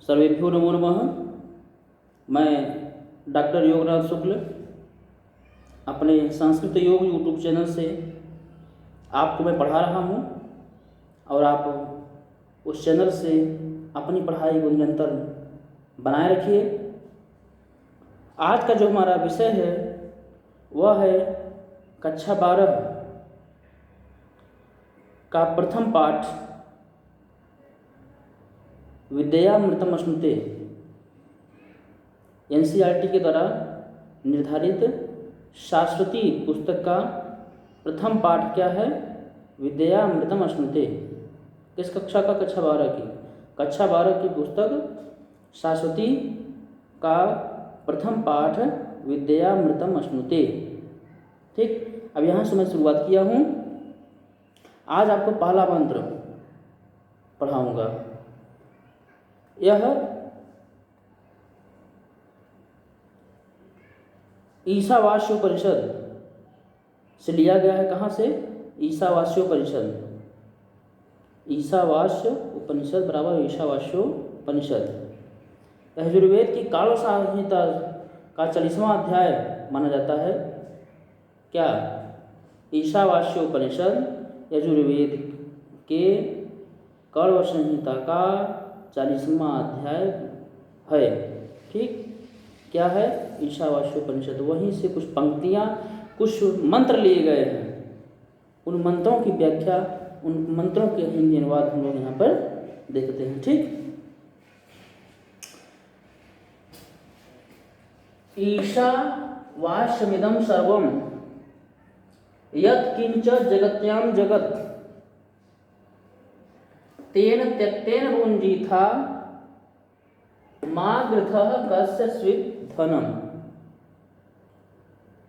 सर्वेभ्यो नमो नमः। मैं डॉक्टर योगनाथ शुक्ल अपने संस्कृत योग यूट्यूब चैनल से आपको मैं पढ़ा रहा हूँ और आप उस चैनल से अपनी पढ़ाई को निरंतर बनाए रखिए। आज का जो हमारा विषय है वह है कक्षा 12 का प्रथम पाठ विद्यामृतम अश्नुते। एनसीईआरटी के द्वारा निर्धारित शाश्वती पुस्तक का प्रथम पाठ क्या है? विद्यामृतम अश्नुते। किस कक्षा का? कक्षा 12 की। कक्षा 12 की पुस्तक शाश्वती का प्रथम पाठ विद्यामृतम अश्नुते। ठीक, अब यहाँ से मैं शुरुआत किया हूँ। आज आपको पहला मंत्र पढ़ाऊँगा। यह ईशावास्योपनिषद से लिया गया है। कहाँ से? ईशावास्योपनिषद। ईशावास्य उपनिषद बराबर ईशावास्योपनिषद। यजुर्वेद की काल संहिता का 40वां अध्याय माना जाता है। क्या? ईशावास्योपनिषद यजुर्वेद के कल्व संहिता का 40वां अध्याय है। ठीक, क्या है? ईशावास्योपनिषद। वहीं से कुछ पंक्तियाँ, कुछ मंत्र लिए गए हैं। उन मंत्रों की व्याख्या, उन मंत्रों के हिंदी अनुवाद हम लोग यहाँ पर देखते हैं। ठीक, ईशावास्यमिदं सर्वं यत्किंच जगत्यां जगत् तेन त्यक्तेन भुञ्जीथा मा गृथः कस्यचित् धनम्।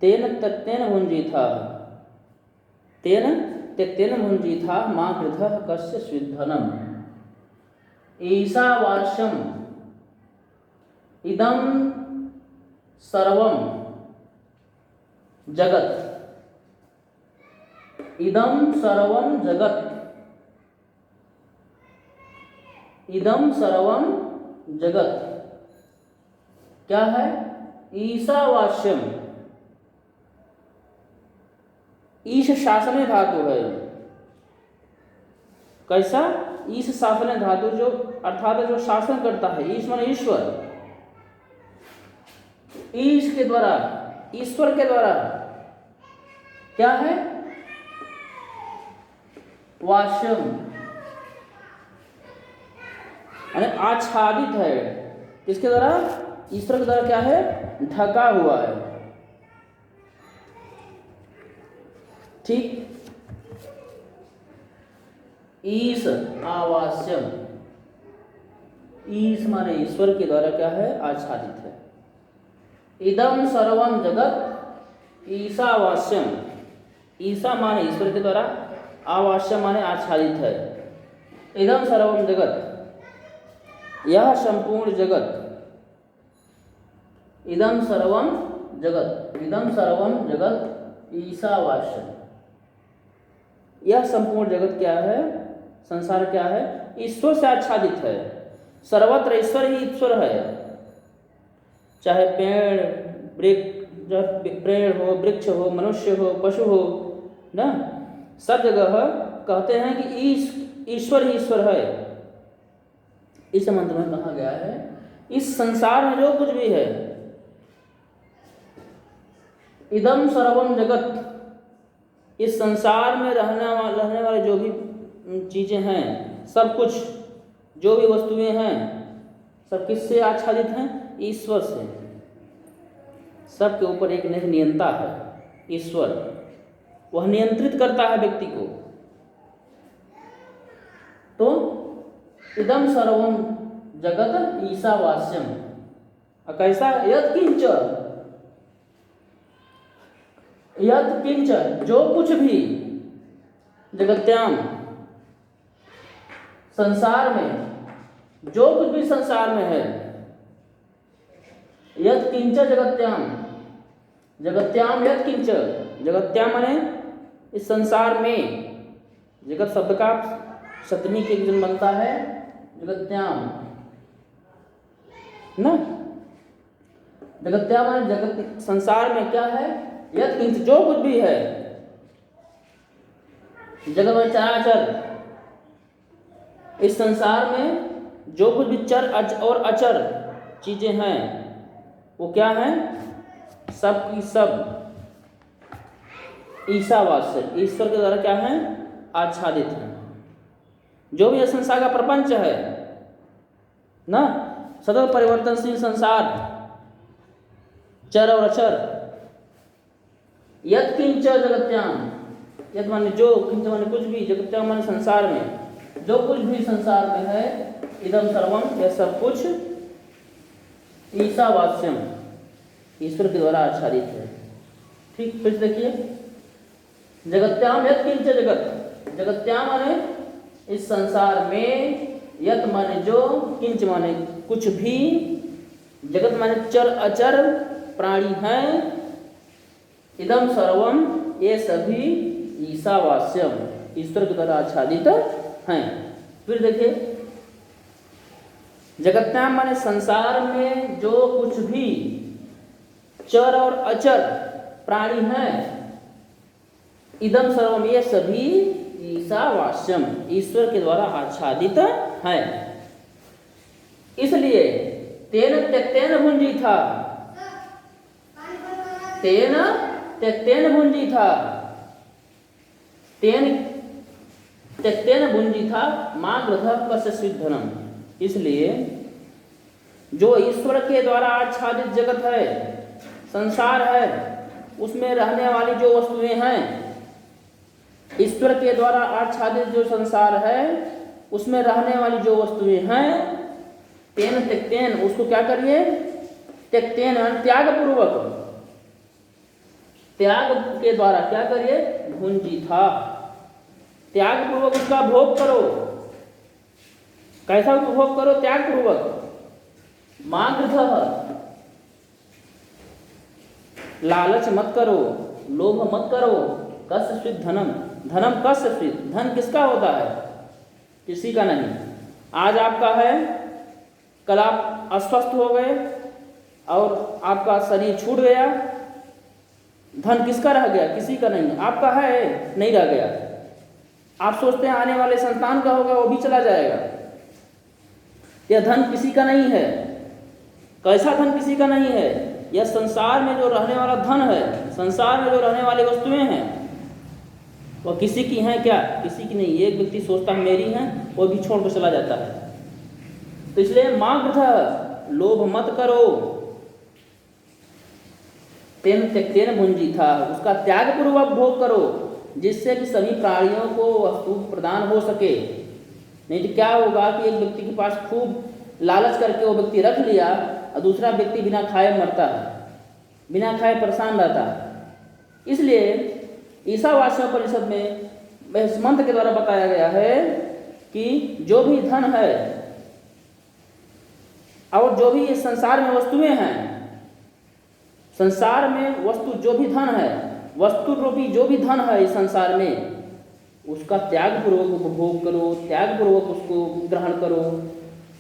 तेन त्यक्तेन भुञ्जीथा, तेन त्यक्तेन भुञ्जीथा मा गृथः कस्यचित् धनम्। ईशावास्यम् इदं सर्वं जगत्, इदं सर्वं जगत्, इदं सर्वं जगत्। क्या है? ईशावास्यम। ईश शासने धातु है। कैसा? ईश शासने धातु, जो अर्थात जो शासन करता है। ईश माने ईश्वर। ईश के द्वारा, ईश्वर के द्वारा क्या है? वास्यम यानी आच्छादित है। किसके द्वारा? ईश्वर के द्वारा क्या है? ढका हुआ है। ठीक, ईश आवास्यम। ईश माने ईश्वर के द्वारा क्या है? आच्छादित है। इदं सर्वं जगत् ईशावास्यम। ईशा माने ईश्वर के द्वारा, आवास्यम माने आच्छादित है। इदं सर्वं जगत्, यह संपूर्ण जगत। इदं सर्वं जगत, इदं सर्वं जगत ईशावास्यम। यह संपूर्ण जगत क्या है? संसार क्या है? ईश्वर से आच्छादित है। सर्वत्र ईश्वर ही ईश्वर है। चाहे पेड़ हो, वृक्ष हो, मनुष्य हो, पशु हो, ना, सब जगह कहते हैं कि ईश्वर ही ईश्वर है। इस मंत्र में कहा गया है इस संसार में जो कुछ भी है, इदम सर्वम जगत, इस संसार में रहने वाले जो भी चीजें हैं, सब कुछ जो भी वस्तुएं हैं, सब किससे आच्छादित हैं? ईश्वर से। सबके ऊपर एक नियंता है, ईश्वर। वह नियंत्रित करता है व्यक्ति को। तो इदं सर्वं जगत ईशावास्यम। कैसा? यत्किंच, यत्किंच जो कुछ भी, जगत्याम संसार में, जो कुछ भी संसार में है, यत्किंच जगत्याम, जगत्याम यत्किंच, जगत्याम माने इस संसार में। जगत शब्द का सप्तमी के जन्म बनता है जगत्याम। ना। जगत्या माने जगत, संसार में क्या है, यत किंच जो कुछ भी है, जगत में चराचर, इस संसार में जो कुछ भी चर और अचर चीजें हैं वो क्या हैं, सब की सब ईशावास्य, ईश्वर के द्वारा क्या है, आच्छादित है। जो भी संसार का प्रपंच है ना, सतत परिवर्तनशील संसार, चर और अचर, यत किंच जगत्याम, यत माने जो, किंच माने कुछ भी, जगत्याम माने संसार में, जो कुछ भी संसार में है, इदम सर्वम, यह सब कुछ, ईशावास्यम, ईश्वर के द्वारा आच्छादित है। ठीक, फिर देखिए, जगत्याम यत किंच जगत, जगत्याम माने इस संसार में, यत माने जो, किंच माने कुछ भी, जगत माने चर अचर प्राणी हैं, इदम सर्वम, ये सभी, ईशावास्यम, ईश्वर के द्वारा आच्छादित हैं। फिर देखिए, जगत्याम माने संसार में जो कुछ भी चर और अचर प्राणी हैं, इदम सर्वम, ये सभी, ईशावास्यम, ईश्वर के द्वारा आच्छादित हैं। इसलिए तेन त्यक्तेन भुंजी था, तेन त्यक्तेन भुंजी था, तेन त्यक्तेन भुंजी था, मां ग्रह कस्य धनम। इसलिए जो ईश्वर के द्वारा आच्छादित जगत है, संसार है, उसमें रहने वाली जो वस्तुएं हैं, ईश्वर के द्वारा आच्छादित जो संसार है उसमें रहने वाली जो वस्तुएं हैं, तेन त्यक्तेन, उसको क्या करिए, त्यक्तेन त्याग पूर्वक, त्याग के द्वारा क्या करिए, भुंजी था, त्याग पूर्वक उसका भोग करो। कैसा उपभोग करो, त्याग पूर्वक, मागृधः, लालच मत करो, लोभ मत करो, कस्य धनम, धनम कस्य, धन किसका होता है, किसी का नहीं। आज आपका है, कल आप अस्वस्थ हो गए और आपका शरीर छूट गया, धन किसका रह गया, किसी का नहीं, आपका है, नहीं रह गया। आप सोचते हैं आने वाले संतान का होगा, वो भी चला जाएगा। यह धन किसी का नहीं है। कैसा धन किसी का नहीं है, यह संसार में जो रहने वाला धन है, संसार में जो रहने वाली वस्तुएं हैं, वह किसी की हैं क्या, किसी की नहीं। एक व्यक्ति सोचता है मेरी हैं, वो भी छोड़ कर चला जाता है। तो इसलिए मागृध, लोभ मत करो, तेन त्यक्तेन भुंजी था, उसका त्याग पूर्वक भोग करो, जिससे कि सभी प्राणियों को वस्तु प्रदान हो सके। नहीं तो क्या होगा कि एक व्यक्ति के पास खूब लालच करके वो व्यक्ति रख लिया और दूसरा व्यक्ति बिना खाए मरता है, बिना खाए परेशान रहता है। इसलिए ईशावास्योपनिषद में इस मंत्र के द्वारा बताया गया है कि जो भी धन है और जो भी इस संसार में वस्तुएं हैं, संसार में वस्तु जो भी धन है, वस्तु रूपी जो भी धन है इस संसार में, उसका त्याग पूर्वक उपभोग करो, त्याग पूर्वक उसको ग्रहण करो।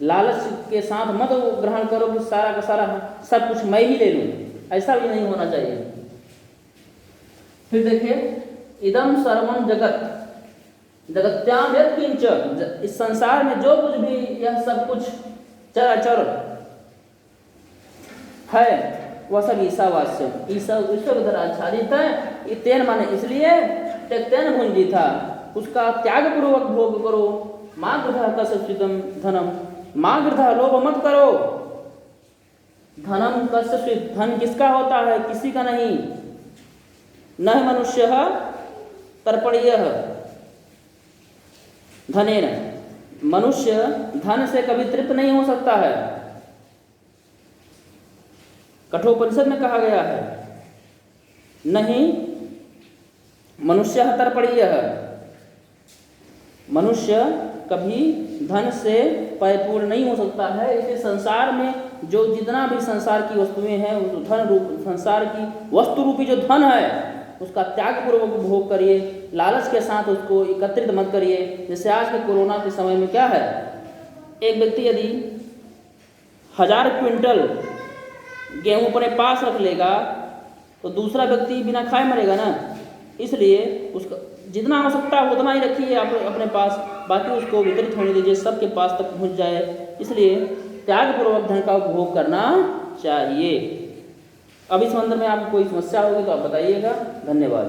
लालच के साथ मत ग्रहण करो कि सारा का सारा सब कुछ मैं ही ले लूं, ऐसा भी नहीं होना चाहिए। फिर देखिए, इदम सर्वम जगत, जगत्याम यत् किंच, इस संसार में जो कुछ भी, यह सब कुछ चराचर है, वह सब ईशावास्यम, ईश्वर के द्वारा आच्छादित है। तेन माने इसलिए, त्यक्तेन भुंजी था, उसका त्याग पूर्वक भोग करो। मागृधः कस्य धनम, मागृधः, लोभ मत करो, धनम कस्य, धन किसका होता है, किसी का नहीं। न मनुष्यः तर्पणीयः धनेन, मनुष्य धन से कभी तृप्त नहीं हो सकता है। कठोपनिषद में कहा गया है, नहीं मनुष्यः तर्पणीयः, मनुष्य कभी धन से परिपूर्ण नहीं हो सकता है। इसलिए संसार में जो जितना भी संसार की वस्तुएं हैं, उस धन रूप, संसार की वस्तु रूपी जो धन है, उसका त्याग पूर्वक उपभोग करिए, लालच के साथ उसको एकत्रित मत करिए। जैसे आज के कोरोना के समय में क्या है, एक व्यक्ति यदि 1000 क्विंटल गेहूँ अपने पास रख लेगा तो दूसरा व्यक्ति बिना खाए मरेगा ना। इसलिए उसका जितना आवश्यकता है उतना ही रखिए आप अपने पास, बाकी उसको वितरित होने दीजिए, सबके पास तक पहुंच जाए। इसलिए त्यागपूर्वक धन का उपभोग करना चाहिए। अब इस संबंध में आपको कोई समस्या होगी तो आप बताइएगा। धन्यवाद।